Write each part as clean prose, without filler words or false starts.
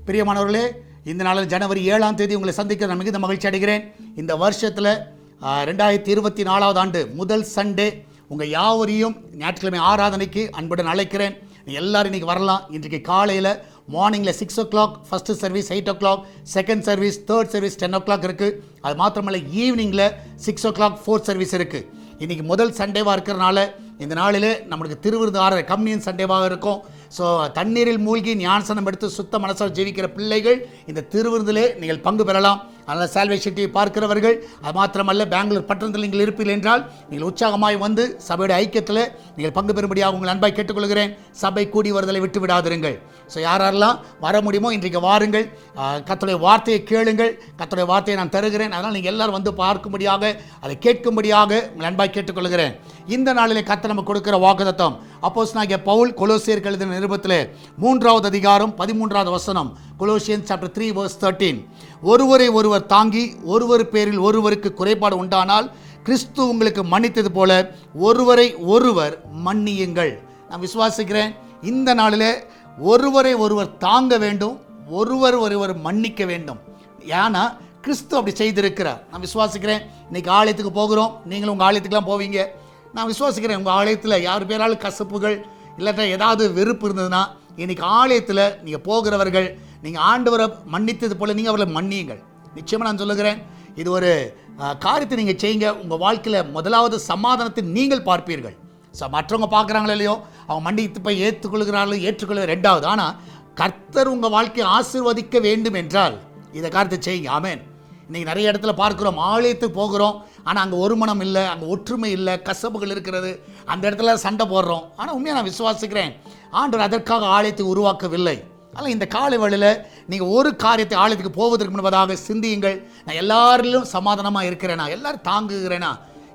பிரியமானவர்களே, இந்த நாளில் ஜனவரி 7ஆம் தேதி உங்களை சந்திக்க நான் மிகுந்த மகிழ்ச்சி அடைகிறேன். இந்த வருஷத்தில் 2024ஆவது ஆண்டு முதல் சண்டே உங்கள் யாவரையும் ஞாயிற்றுக்கிழமை ஆராதனைக்கு அன்புடன் அழைக்கிறேன். எல்லாரும் இன்றைக்கி வரலாம். இன்றைக்கு காலையில் மார்னிங்கில் 6 o'clock first service, 8 o'clock second service, third service 10 o'clock இருக்குது. அது மாத்திரமல்ல, ஈவினிங்கில் 6 o'clock ஃபோர்த் சர்வீஸ் இருக்குது. இன்றைக்கி முதல் சண்டேவாக இருக்கிறனால இந்த நாளில் நம்மளுக்கு திருவிருந்து ஆற கம்யூனியன் சண்டேவாக இருக்கும். ஸோ தண்ணீரில் மூழ்கி ஞானசனம் எடுத்து சுத்த மனசால் ஜீவிக்கிற பிள்ளைகள் இந்த திருவிருந்திலே நீங்கள் பங்கு பெறலாம். அதனால் சால்வேஷன் டிவி பார்க்கிறவர்கள், அது மாத்திரமல்ல, பெங்களூர் பட்டணத்தில் நீங்கள் இருப்பீர்கள் என்றால் நீங்கள் உற்சாகமாய் வந்து சபையுடைய ஐக்கியத்தில் நீங்கள் பங்கு பெறும்படியாக உங்கள் அன்பாய் கேட்டுக்கொள்கிறேன். சபை கூடி வருதலை விட்டு விடாதிருங்கள். ஸோ யாரெல்லாம் வர முடியுமோ இன்றைக்கு வாருங்கள். கர்த்தருடைய வார்த்தையை கேளுங்கள். கர்த்தருடைய வார்த்தையை நான் தருகிறேன். அதனால் நீங்கள் எல்லாரும் வந்து பார்க்கும்படியாக, அதை கேட்கும்படியாக உங்கள் அன்பாய் கேட்டுக்கொள்கிறேன். இந்த நாளிலே கர்த்தர் நமக்கு கொடுக்கிற வாக்குத்தத்தம் அப்போஸ்தலனாகிய பவுல் கொலோசியருக்கு எழுதின நிருபத்திலே 3வது அதிகாரம் 13வது வசனம். Colossians chapter 3 verse 13. ஒருவரை ஒருவர் தாங்கி ஒருவர் பேரில் ஒருவருக்கு குறைபாடு உண்டானால் கிறிஸ்து உங்களுக்கு மன்னித்தது போல ஒருவரை ஒருவர் மன்னியுங்கள். நான் விசுவாசிக்கிறேன், இந்த நாளிலே ஒருவரை ஒருவர் தாங்க வேண்டும், ஒருவர் ஒருவர் மன்னிக்க வேண்டும். ஏன்னா கிறிஸ்து அப்படி செய்திருக்கிறார். நான் விசுவாசிக்கிறேன். இன்றைக்கி ஆலயத்துக்கு போகிறோம். நீங்களும் உங்கள் ஆலயத்துக்கெலாம் போவீங்க. நான் விசுவாசிக்கிறேன், உங்கள் ஆலயத்தில் யார் பேராலும் கசப்புகள் இல்லாட்டா ஏதாவது வெறுப்பு இருந்ததுன்னா இன்றைக்கி ஆலயத்தில் நீங்கள் போகிறவர்கள், நீங்கள் ஆண்டவரை மன்னித்தது போல் நீங்கள் அவர்களை மன்னியுங்கள். நிச்சயமாக நான் சொல்லுகிறேன், இது ஒரு காரியத்தை நீங்கள் செய்யுங்க. உங்கள் வாழ்க்கையில் முதலாவது சமாதானத்தை நீங்கள் பார்ப்பீர்கள். ஸோ மற்றவங்க பார்க்குறாங்களோ இல்லையோ, அவங்க மன்னித்து போய் ஏற்றுக்கொள்கிறார்களோ ஏற்றுக்கொள்ள ரெண்டாவது. ஆனால் கர்த்தர் உங்கள் வாழ்க்கையை ஆசீர்வதிக்க வேண்டும் என்றால் இதை காரியத்தை செய்யுங்க. ஆமென். இன்றைக்கி நிறைய இடத்துல பார்க்குறோம், ஆலயத்துக்கு போகிறோம், ஆனால் அங்கே ஒரு மனம் இல்லை, அங்கே ஒற்றுமை இல்லை, கசப்புகள் இருக்கிறது, அந்த இடத்துல சண்டை போடுறோம். ஆனால் உண்மையாக நான் விசுவாசிக்கிறேன், ஆண்டவர் அதற்காக ஆலயத்தை உருவாக்கவில்லை. ஆனால் இந்த காலை வேளையில் நீங்கள் ஒரு காரியத்தை ஆலயத்துக்கு போவதற்கு முன்பதாக சிந்தியுங்கள். நான் எல்லாரிலும் சமாதானமாக இருக்கிறேனா, எல்லாரும் தாங்குகிறேனா,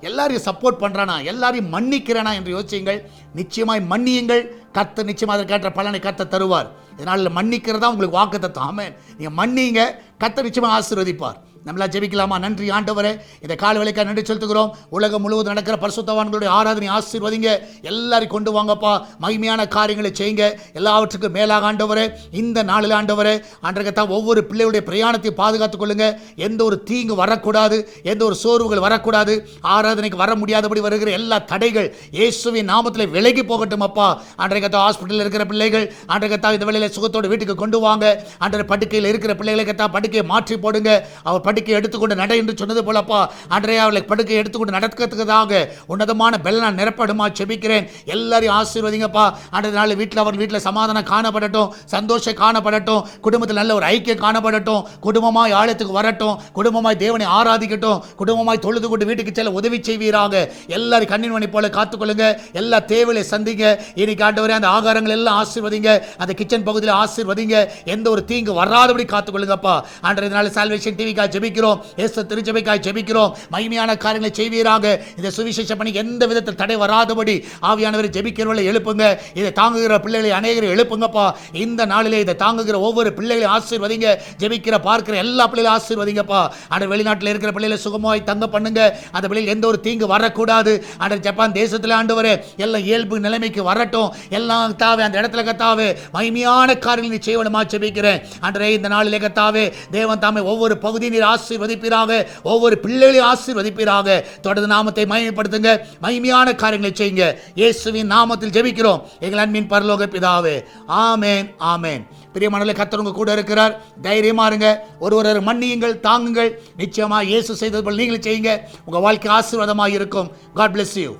எல்லாரையும் சப்போர்ட் பண்ணுறானா, எல்லாரையும் மன்னிக்கிறேனா என்று யோசியுங்கள். நிச்சயமாய் மன்னியுங்கள். கர்த்தர் நிச்சயமாக அதற்கேற்ற பலனை கர்த்தர் தருவார். இதனால் மன்னிக்கிறதா உங்களுக்கு வாக்குத்தத்தம். ஆமென். நீங்கள் மன்னிங்க, கர்த்தர் நிச்சயமாக ஆசீர்வதிப்பார். நம்மளா ஜெபிக்கலாமா? நன்றி ஆண்டவரே, இந்த கால வேலைக்காக நன்றி செலுத்துகிறோம். உலகம் முழுவதும் நடக்கிற பரிசுத்தவான்களுடைய ஆராதனை ஆசீர்வதிங்க. எல்லாரும் கொண்டு வாங்கப்பா, மகிமையான காரியங்களை செய்யுங்க. எல்லாவற்றுக்கும் மேலாக ஆண்டவரே, இந்த நாளில் ஆண்டவரே ஆண்டவர்தான் ஒவ்வொரு பிள்ளையுடைய பிரயாணத்தை பாதுகாத்துக் கொள்ளுங்க. எந்த ஒரு தீங்கு வரக்கூடாது, எந்த ஒரு சோர்வுகள் வரக்கூடாது. ஆராதனைக்கு வர முடியாதபடி வருகிற எல்லா தடைகள் இயேசுவின் நாமத்தில் விலகி போகட்டும் அப்பா. ஆண்டவர்தான் ஹாஸ்பிட்டலில் இருக்கிற பிள்ளைகள் ஆண்டவர்தான் இந்த வேளையில் சுகத்தோடு வீட்டுக்கு கொண்டு வாங்க. ஆண்டவர் படுக்கையில் இருக்கிற பிள்ளைகளுக்கு படுக்கையை மாற்றி போடுங்க. அவர் படுக்கை எடுத்துக்கொண்டு நட என்று சொன்னது போலப்பா ஆண்டவரே, அவளை படுக்கை எடுத்துக்கொண்டு நடக்கிறதுக்காக உன்னதமான பெலனால் நிரப்படுமா செபிக்கிறேன். எல்லாரையும் ஆசீர்வதிங்கப்பா. ஆண்டவர் நாள் வீட்டில் சமாதானம் காணப்படட்டும், சந்தோஷம் காணப்படட்டும், குடும்பத்தில் நல்ல ஒரு ஐக்கியம் காணப்படட்டும், குடும்பமாய் ஆலயத்துக்கு வரட்டும், குடும்பமாய் தேவனை ஆராதிக்கட்டும், குடும்பமாய் தொழுது கொண்டு வீட்டுக்கு செல்ல உதவி செய்வீராக. எல்லாரும் கண்ணின் மணி போல காத்துக்கொள்ளுங்க. எல்லா தேவையை சந்திங்க. இன்னைக்கு ஆண்டவரே, அந்த ஆகாரங்கள் எல்லாம் ஆசீர்வதிங்க. அந்த கிச்சன் பகுதியில் ஆசீர்வதிங்க. எந்த ஒரு தீங்கு வராதபடி காத்துக்கொள்ளுங்கப்பா. ஆண்டவர் இதனால சால்வேஷன் டிவிக்காக ஜெபிக்கிறோம், இயேசு திருச்சபைக்காக ஜெபிக்கிறோம். மகிமையான காரியங்களை செய்வீராக. இந்த சுவிசேஷ பணி எந்த விதத்தில் தடை வராதபடி ஆவியானவரை ஜெபிக்கிறவர்களை எழுப்புங்க. இதை தாங்குகிற பிள்ளைகளை அநேகரை எழுப்புங்கப்பா. இந்த நாளிலே இதை தாங்குகிற ஒவ்வொரு பிள்ளைகளையும் ஆசீர்வதிங்க. ஜெபிக்கிற பார்க்கிற எல்லா பிள்ளைகளையும் ஆசீர்வதிங்கப்பா. அந்த வெளிநாட்டில் இருக்கிற பிள்ளைகளை சுகமாய் தங்க பண்ணுங்க. அந்த பிள்ளைகள் எந்த ஒரு தீங்கு வரக்கூடாது. அந்த ஜப்பான் தேசத்தில் ஆண்டவரே எல்லாம் இயல்பு நிலைமைக்கு வரட்டும். எல்லாம் தாவே அந்த இடத்துல கத்தாவே மகிமையான காரியங்களை செய்வனமா ஜெபிக்கிறேன். அன்றே இந்த நாளிலே கத்தாவே தேவன் தாமே ஒவ்வொரு பகுதியினர் ஆசீர்வதிப்பீராக, ஒவ்வொரு பிள்ளைகளையும் ஆசீர்வதிப்பீராக. தொடர்ந்து நாமத்தை மகிமைப்படுத்துங்க. மகிமையான காரியங்களை செய்யுங்க. இயேசுவின் நாமத்தில் ஜெபிக்கிறோம் எங்கள் அன்பின் பரலோக பிதாவே. ஆமென், ஆமென். பிரியமானவர்களே, கர்த்தர் உங்க கூட இருக்கிறார். தைரியமா இருங்க. ஒருவர் மன்னியுங்கள், தாங்குங்கள். நிச்சயமா இயேசு செய்தது போல் நீங்களும் செய்யுங்க. உங்க வாழ்க்கை ஆசீர்வாதமாக இருக்கும். God bless you.